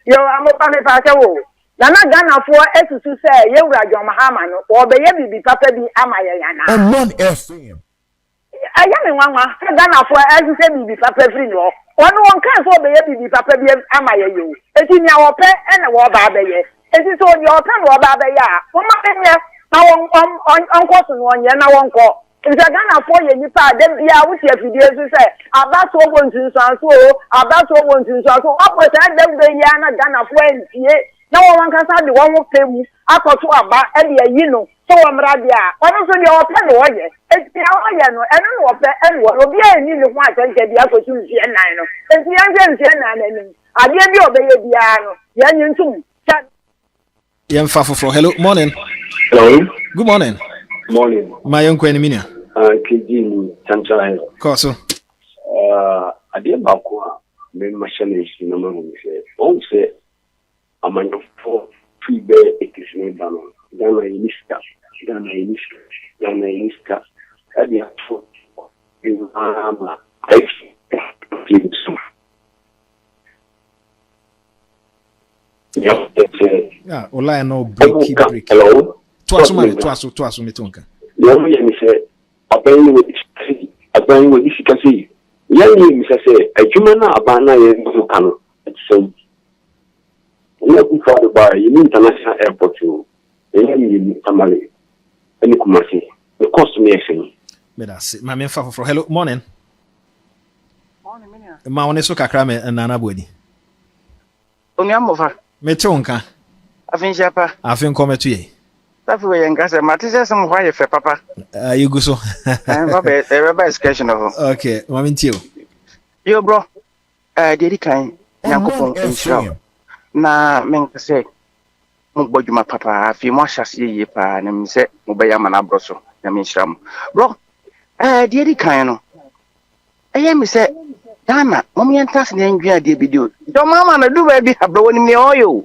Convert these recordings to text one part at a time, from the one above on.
Yo, I'm up on the pathway. Nana Ghana for S to say, you are your Mahamano, or the Yabi Papa be Amayana. And one FM. I am one Ghana for as you say, be Papa free. One can so the Yabi Papa be Amayo. It's in your pet and a war barber. It is on your tongue or barber. One man, on course one year, now one call. If you're Ghana for you, then be out with your videos to say, about to want to so, about to want to so, up with that, then the Yana Ghana friends, yeah. Now one can say the one who came up to about Eddie, you know, so I'm Radia. One of the open warrior. It's the Ayano, and I know that anyone will be a new one and get the opportunity and nine. It's the young and I gave you the piano, young soon. Young Fafo, hello, morning. Hello. Good morning. Morning. My young Queniminia. Kiji Chancha. Coso. I did Bakua, made my challenge in a moment. Don't say, I'm on for 3 bear, it is made down. Ghana in Iska. I did for in Arama. Yeah, Ola no break. Hello. Twice me tonka. Young say, a penny with this can see. Young say, a human abana in Kano. So, looking for the bar, you mean international airport to any family, any commercy. The cost me a thing. But that's it. My main for hello, morning. Morning, Minia. My own is so crame and Nana Body. Onyamova. Me tonka. I think Japa. I think come to ye. That way, and Gassa, Matissa, some why if papa. You go so. I'm a rubber excursion of. Okay, Mammy Tio. Yo, bro. Did kind. Yanko in show. Na menka say, Mubody my papa, a few more chassis ye pa, and say, Mubayam and Abroso, Yamin Bro, dear kind. I am say, Dana, Mommy and Tassin and Gia did be do. Don't mamma do baby have blown me oil.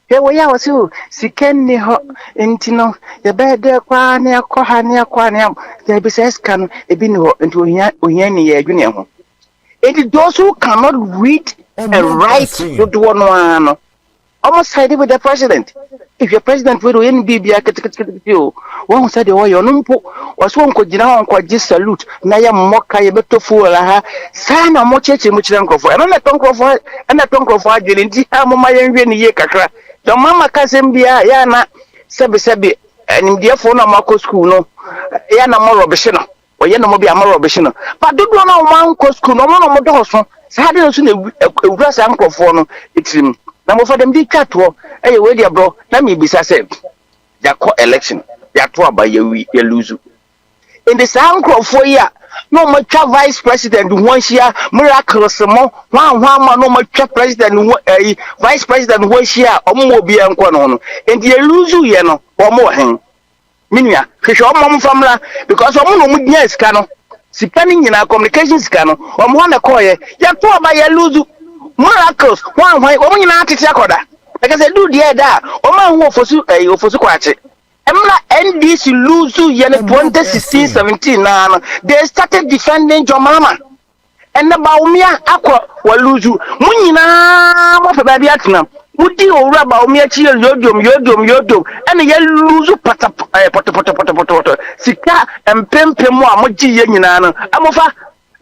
Here we are, so, si kenny hot, intino, the bed there, quania, quania, there be says can a bin into Oyani, Junior. It is those who cannot read and write to do one. Almost sided with the president. If your president will win BB, one said, oh, your numpo was one could now just salute. Naya mock I better fool her. Sign a much much uncle for another tongue for and a tongue for Jilin. My young Kakra. The mamma cousin be a yana Sebi, and in dear phone of Marco school. No, Yana more Robishino, or Yana be a more Robishino. But do not know one co school, no one of Dawson. Sadly, a grass uncle for no, it's him. Number for them, the cat war. Hey, wait, dear bro, let me be said. They call election, they are taught by you lose. In the sound crop for ya, no much vice president 1 year, miraculous more, one no much president, vice president 1 year, or more be unquote. And you lose you know, or more hang. Minia, fish your mom family, because I'm on yes, cano. Depending in our communications cano, or one acquire, you're taught by a lose. Miracles, one way, woman in Anticoda. Because I do the other, or my wolf for Suquatch. NDC lose you 2016-17. They started defending your mama. And the Baumia Aqua will lose you. Munina, what about the Atnam? Would you rub me a chill, yodum, and you lose potato, Sika and Pempemo, Moji Yanana. Amofa.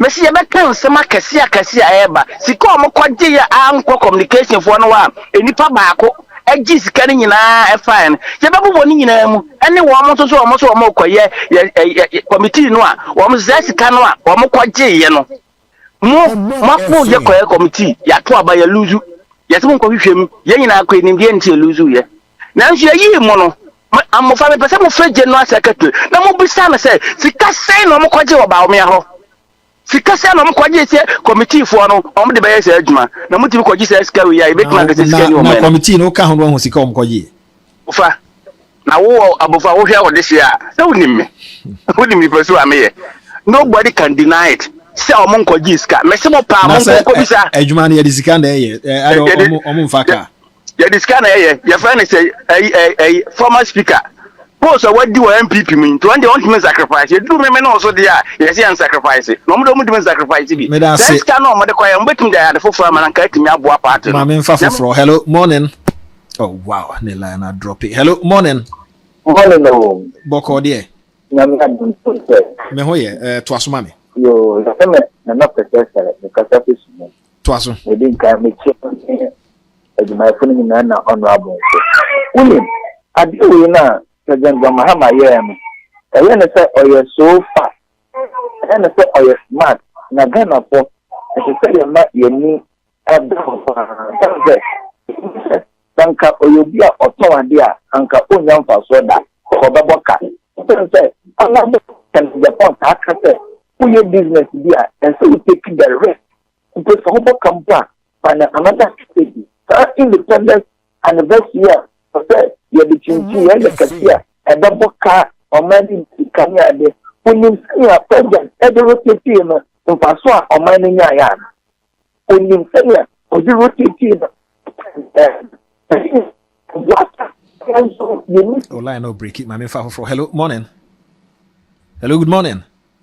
Messi Abakan, Sama Cassia Eba, Sicom Quadia Amco communication for no one, a nipa bako, a gis canning in a fine. Yababu warning in them, any woman to so almost or more committee noir, or Mrs. Canoa, or Moquadia. More Yakoya committee, Yatua by a loser. Yes, won't coach him, Yana Queen in the end to lose you. Now she a year mono. I'm a 5% of Fred General Secretary. No more be Sam said, Sika say no more quadio about me. Sikasa no mkwaje se committee for no om de be se adwuma na muti ko gise ska wi ya e betima ga se ska ni o na committee no ka ho sika om kwaje ofa na wo abofa wo hwa wo de sia se woni me pesu ameye nobody can deny it se om nkwaje ska me se mo pa mo ko bisa adwuma na ye de sika na ye om mfaka ye de sika na ye friend say former speaker Post what do MPP mean to one want sacrifice. You do remember also there. Yes, and sacrifice it. No more sacrifice it. That's cannot mother quiet waiting there for man and cutting me up part. Mammy for hello morning. Oh wow, Nila and I drop it. Hello morning. Morning, Boko dear. Me twas mommy. You not because of this. Twas we didn't come with as my friend in an honorable. William, I do now. President Mahama yam. I want to say, oh, you're so fast. And I say, oh, you're smart. Now, Ghana for, as you say, you're not your knee. Sanka, or you'll be a auto idea, Anka Unyam for soda, or Baboka. Say, I'm not going to Japan, I who your business there, and so you take the rest. Because for Hobo come back, find another city. Independence anniversary. You're the chinchi and the cashier, a double car, or mining Kanya. When you see a president, every rotation in Pasua or mining Yayan. When you see a rotation, oh, line no break it, my for hello morning. Hello, good morning.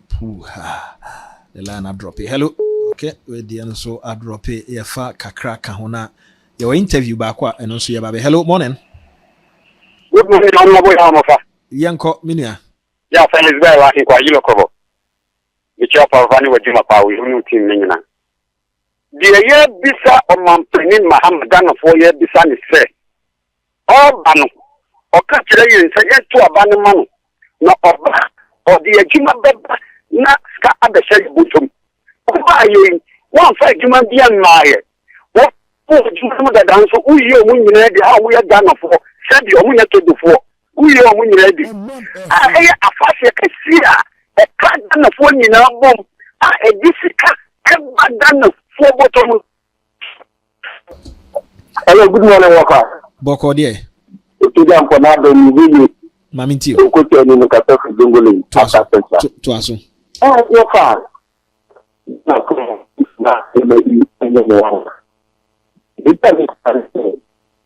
The line I drop it. Hello, okay, we the so I drop it. Yafa kakra kahona. Your interview back and also your baby. Hello, morning. Good morning, Honorable Yanko Minia. Yeah, friend is very lucky. Quite you look over. The chop of Vanny with Jima Power, you know, Team Nina. The year Bisa or Mampenin Mahamadan of 4 years, the son is fair. All Bano or Catchay and say to a Banamano, no or the Jima Beba, not Ska at the Shell Button. Why you one fight human being Maya? What Juma that answer who you win ready how we are done for? Said you win to do for. Who you win ready? I a fast see a cat done of 1 in our bomb. A disika ever done 4 bottom. Hello, good morning, Walker. Boko dear. To them for now, the Mammy Tio. you could tell in the Catholic Jungle. To us. Oh, your car.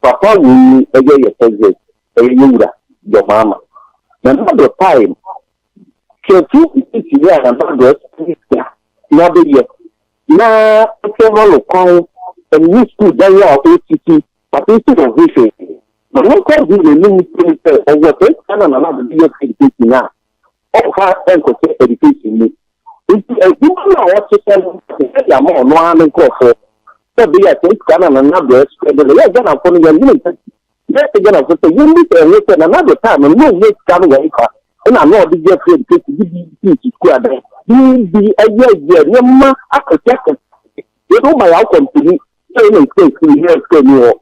Papa, you again your president, your mama. Another time, can you see another not yet. Now, several call and you to die out OTT, but instead of this, but no call you the limit or what else can another be education now. All her education. You know what to tell them more no and call for. So be a take another spread the again upon your limit. Yes, again, I say you need to listen another time and no make coming away. And I'm not big afraid to be square. You be a year, Yamma, after second. You know my outcome to me. Training place in here,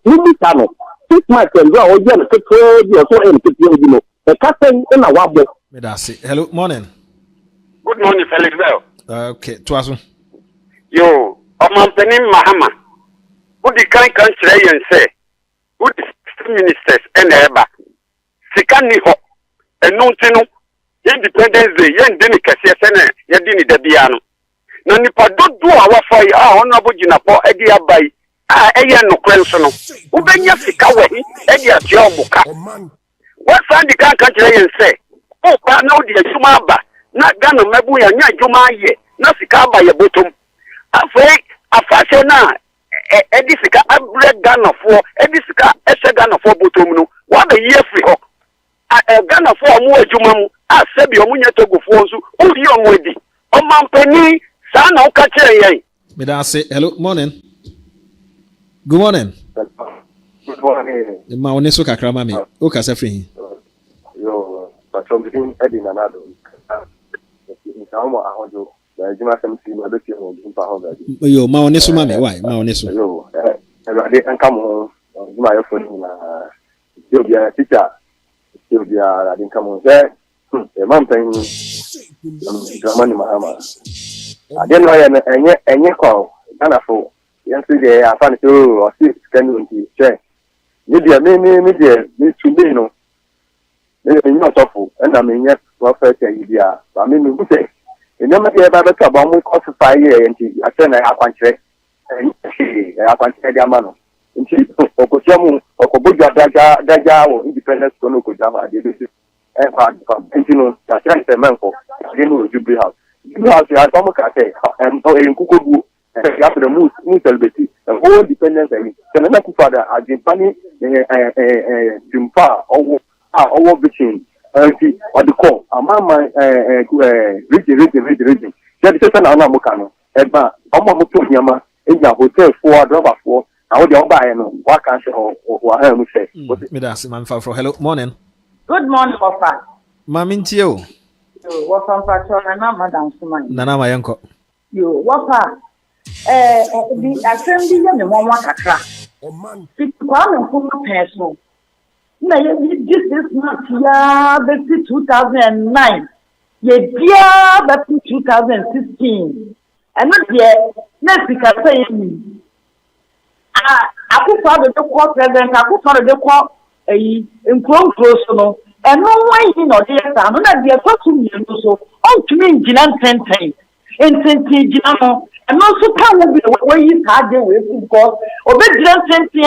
you be tunnel. 6 months and go again, to trade your so and you know. The captain in a wobble. Hello, morning. Good morning, Felix Bell. Okay, Twasu. Yo, I'm Mampenin Mahama. Who the kind country and say, who the ministers and ever. Sikani ho. And no tino. Independence Day, yen delicate, yadini de biano. No nipa do our fire, honorable Jinapo, Edia by Ayan no Crensono. Ubenya Sikawe, Edia Jomuka. What find the country and say, oh, but no, dear Jumaba, not Gano Mabuya, Juma ye, not Sikaba your bottom. Afraid, a fashion. Edisika abred Ghana for Edisika ese Ghana for botomu what a year free Ghana for mu adwuma mu a sebi omunye togo for nso odi onwedi o mampani sa na o ka kire yen me da say hello morning good morning Good morning. ma one so kakra ma me o ka sa free Yo, but from between Eddie and Anado. Yo, ma one so ma me why ma one so Yo, everybody can come home. My phone you'll be a teacher. You'll be a didn't come on there. A mountain Germany Mahama. I didn't know any call. Wonderful. Yesterday I found it or 6 can share. Maybe me to be no. Maybe not awful. And I mean, yes, well, first idea. I mean, you say. You never get about the bomb with cost 5 years and I send a country and I can't say the man. And she Okochamu or Kobuja Daja or independence Kono Kojama, know, that's right, the man for Jubilee House. Jubilee House, I almost say, and Kuku, after the moon celebrity, and all independence, and the father, as in funny, Jumpa, or between, or the call, among my region. That is an Anamokano, and Amamutu Yama, in the hotel for rubber for. I would buy and what can or say. Midas, man, for hello, morning. Good morning, Papa. Mamintio. What from Patrol and Madame Suman? Nana, my uncle. You, Wapa. The assembly and one crack. It's one of whom person. This is not yeah, but 2009. Yeah, but 2016. And not yet, let's be saying. I could follow the court president, I could follow the court in close no, and no way in or dear son, not be a person so, oh, to me, Jinan Tente, and Tente Jinano, and also come will be the way you had the way because, or better Jinan Tente,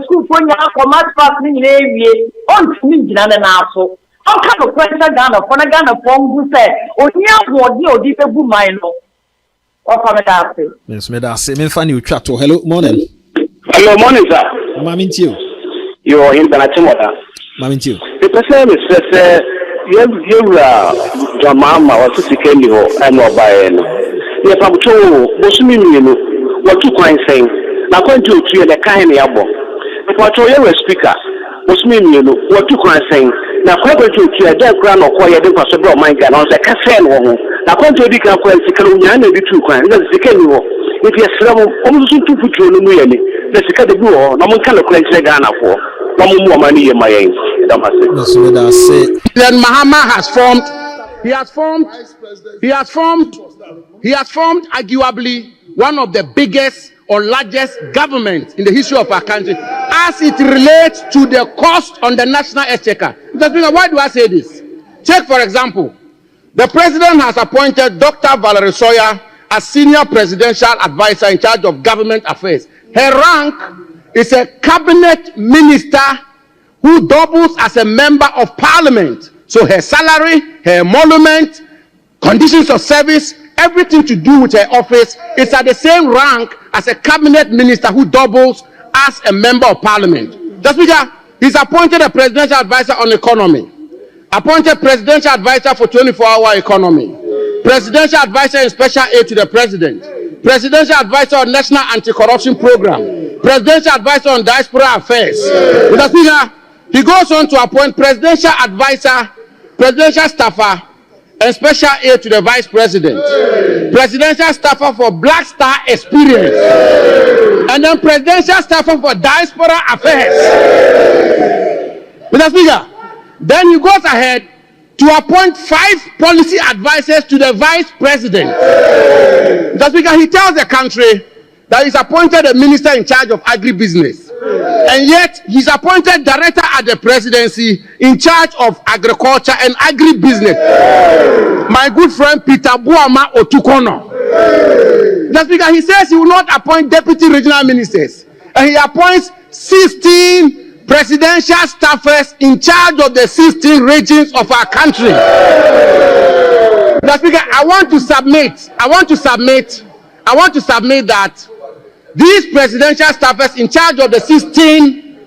school for you for much passing area, on to me, Jinan and also. How kind of question Ghana, for a Ghana form who said, oh, yeah, what you did a woman. Yes, Medasi. Me fan you chat. Hello, morning. Hello, morning, sir. Mamintio. You are international. Mamintio. The person says, your mama or to take any and more by any. Yes, I'm told, what you can say. Now, going to the kind of but your speaker was meaning what you can say. Now, going to a dead ground or quiet in possible mind and on the cafe. Now, going to the Caluyan and the two crimes, that's the Kenny. If you have almost to put you in the way, let's cut the blue, no one can collect the Ghana for no more money in my aim. Then Mahama has formed, he has formed arguably one of the biggest or largest governments in the history of our country as it relates to the cost on the national exchequer. Why do I say this? Take, for example, the president has appointed Dr. Valerie Sawyer as senior presidential advisor in charge of government affairs. Her rank is a cabinet minister who doubles as a member of parliament. So her salary, her emolument, conditions of service, everything to do with her office is at the same rank as a cabinet minister who doubles as a member of parliament. The Speaker, he's appointed a presidential advisor on economy, appointed presidential advisor for 24-hour economy, presidential advisor in special aid to the president, presidential advisor on national anti-corruption program, presidential advisor on diaspora affairs. Mr. Speaker, he goes on to appoint presidential advisor, presidential staffer, and special aid to the vice president, presidential staffer for Black Star Experience, and then presidential staffer for diaspora affairs. Mr. Speaker, then he goes ahead to appoint 5 policy advisors to the vice president. Mr. Speaker, he tells the country that he's appointed a minister in charge of agribusiness, and yet he's appointed director at the presidency in charge of agriculture and agribusiness. My good friend Peter Buama Otukono. Mr. Speaker, he says he will not appoint deputy regional ministers, and he appoints 16 presidential staffers in charge of the 16 regions of our country. Mr. Speaker, I want to submit that these presidential staffers in charge of the 16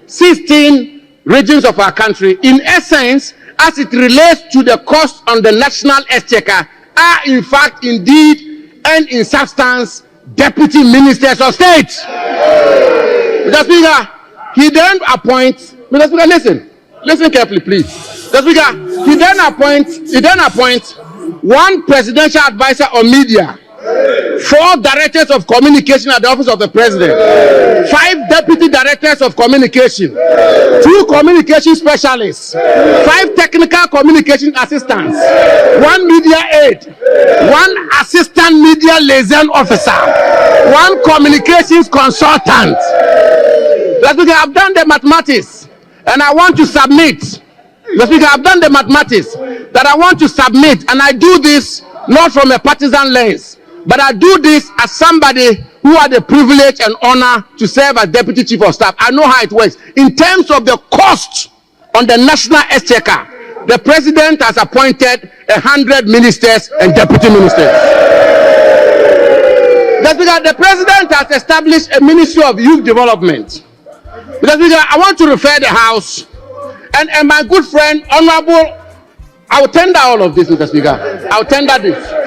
regions of our country, in essence, as it relates to the cost on the national exchequer, are in fact, indeed, and in substance, deputy ministers of state. Mr. Speaker, he then appoints, Mr. Speaker, listen carefully, please. Mr. Speaker, he then appoints 1 presidential advisor on media, 4 directors of communication at the office of the president, 5 deputy directors of communication, 2 communication specialists, 5 technical communication assistants, 1 media aide, 1 assistant media liaison officer, 1 communications consultant. Let's Speaker, I've done the mathematics, and I want to submit. Let's Speaker, I've done the mathematics that I want to submit, and I do this not from a partisan lens, but I do this as somebody who had the privilege and honor to serve as Deputy Chief of Staff. I know how it works. In terms of the cost on the national exchequer, the president has appointed 100 ministers and deputy ministers. Mr. Speaker, the president has established a Ministry of Youth Development. Mr. Speaker, I want to refer the House and my good friend, Honorable, I will tender all of this, Mr. Speaker. I will tender this.